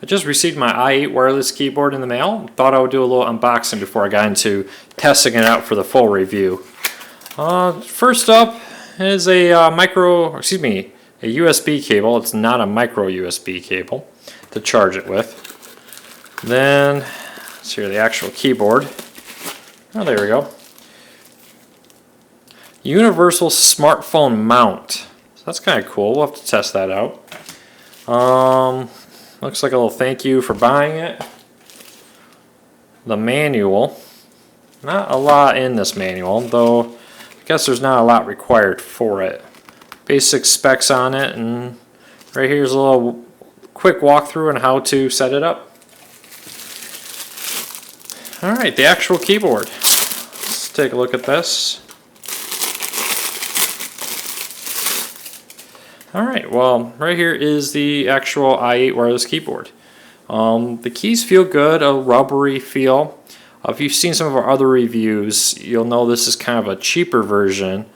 I just received my i8 wireless keyboard in the mail. Thought I would do a little unboxing before I got into testing it out for the full review. First up is a a USB cable. It's not a micro USB cable to charge it with. Then, let's see here, the actual keyboard. Oh, there we go. Universal smartphone mount. So that's kind of cool. We'll have to test that out. Looks like a little thank you for buying it. The manual. Not a lot in this manual, though I guess there's not a lot required for it. Basic specs on it, and right here's a little quick walkthrough on how to set it up. Alright, the actual keyboard. Let's take a look at this. Alright, well, right here is the actual i8 wireless keyboard. The keys feel good, a rubbery feel. If you've seen some of our other reviews, you'll know this is kind of a cheaper version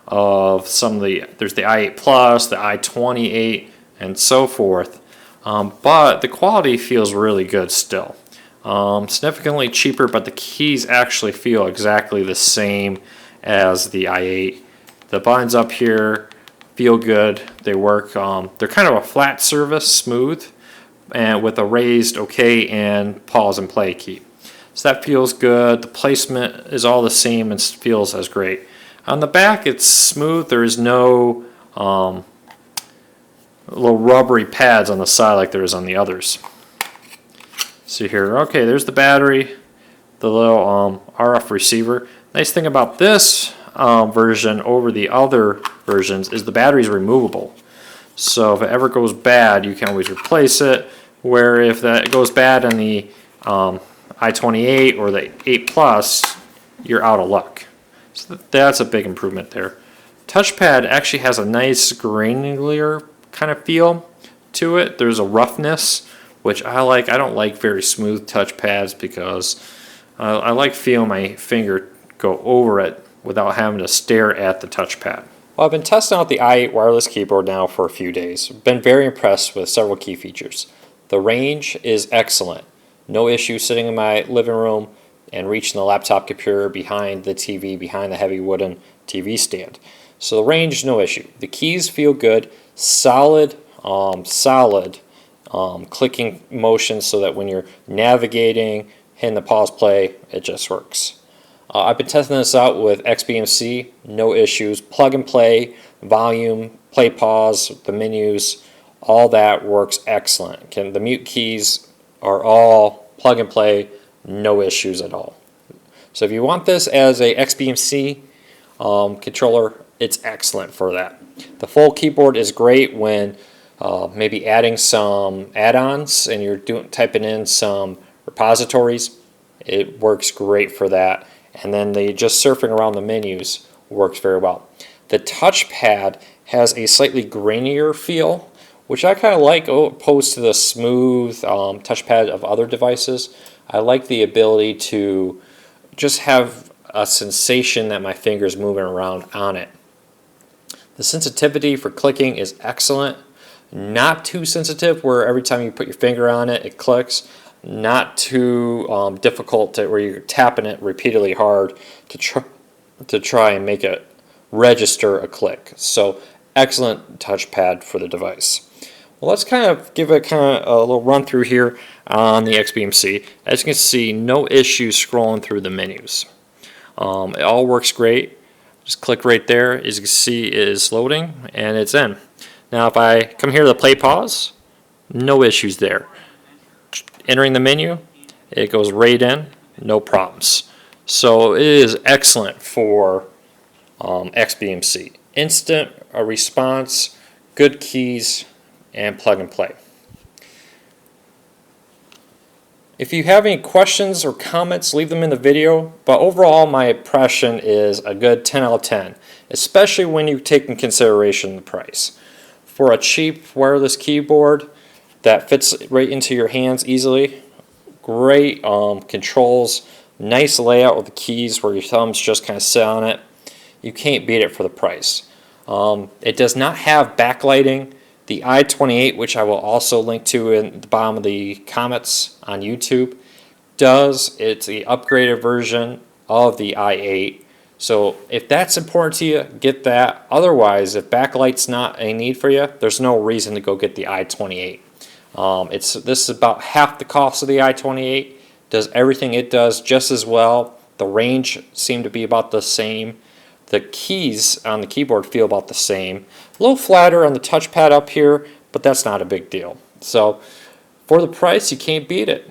of some of there's the i8 Plus, the i28, and so forth. But the quality feels really good still. Significantly cheaper, but the keys actually feel exactly the same as the i8. The buttons up here feel good. They work. They're kind of a flat surface, smooth, and with a raised OK and pause and play key. So that feels good. The placement is all the same and feels as great. On the back, it's smooth. There is no little rubbery pads on the side like there is on the others. See here. Okay, there's the battery, the little RF receiver. Nice thing about this version over the other versions is the battery is removable. So if it ever goes bad, you can always replace it. Where if that goes bad on the i28 or the 8 Plus, you're out of luck. So that's a big improvement there. Touchpad actually has a nice granular kind of feel to it. There's a roughness, which I like. I don't like very smooth touchpads because I like feeling my finger go over it without having to stare at the touchpad. Well, I've been testing out the i8 wireless keyboard now for a few days. Been very impressed with several key features. The range is excellent. No issue sitting in my living room and reaching the laptop computer behind the TV, behind the heavy wooden TV stand. So the range, no issue. The keys feel good. Solid clicking motion so that when you're navigating, hitting the pause play, it just works. I've been testing this out with XBMC, no issues. Plug and play, volume, play pause, the menus, all that works excellent. The mute keys are all plug and play, no issues at all. So if you want this as a XBMC controller, it's excellent for that. The full keyboard is great when maybe adding some add-ons and you're typing in some repositories. It works great for that. And then just surfing around the menus works very well. The touchpad has a slightly grainier feel, which I kind of like opposed to the smooth touchpad of other devices. I like the ability to just have a sensation that my finger is moving around on it. The sensitivity for clicking is excellent. Not too sensitive where every time you put your finger on it, it clicks. Not too difficult to where you're tapping it repeatedly hard to try and make it register a click. So excellent touchpad for the device. Well, let's kind of give it a little run through here on the XBMC. As you can see, no issues scrolling through the menus. It all works great. Just click right there. As you can see, it is loading and it's in. Now if I come here to the play pause, no issues there. Entering the menu, it goes right in, no problems. So it is excellent for XBMC. Instant response, good keys, and plug and play. If you have any questions or comments, leave them in the video. But overall, my impression is a good 10 out of 10, especially when you take in consideration the price. For a cheap wireless keyboard that fits right into your hands easily, great controls, nice layout with the keys where your thumbs just kind of sit on it. You can't beat it for the price. It does not have backlighting The i28, which I will also link to in the bottom of the comments on YouTube, it's the upgraded version of the i8. So if that's important to you, get that. Otherwise, if backlight's not a need for you, there's no reason to go get the i28. This is about half the cost of the i28. Does everything it does just as well. The range seemed to be about the same. The keys on the keyboard feel about the same. A little flatter on the touchpad up here, but that's not a big deal. So for the price, you can't beat it.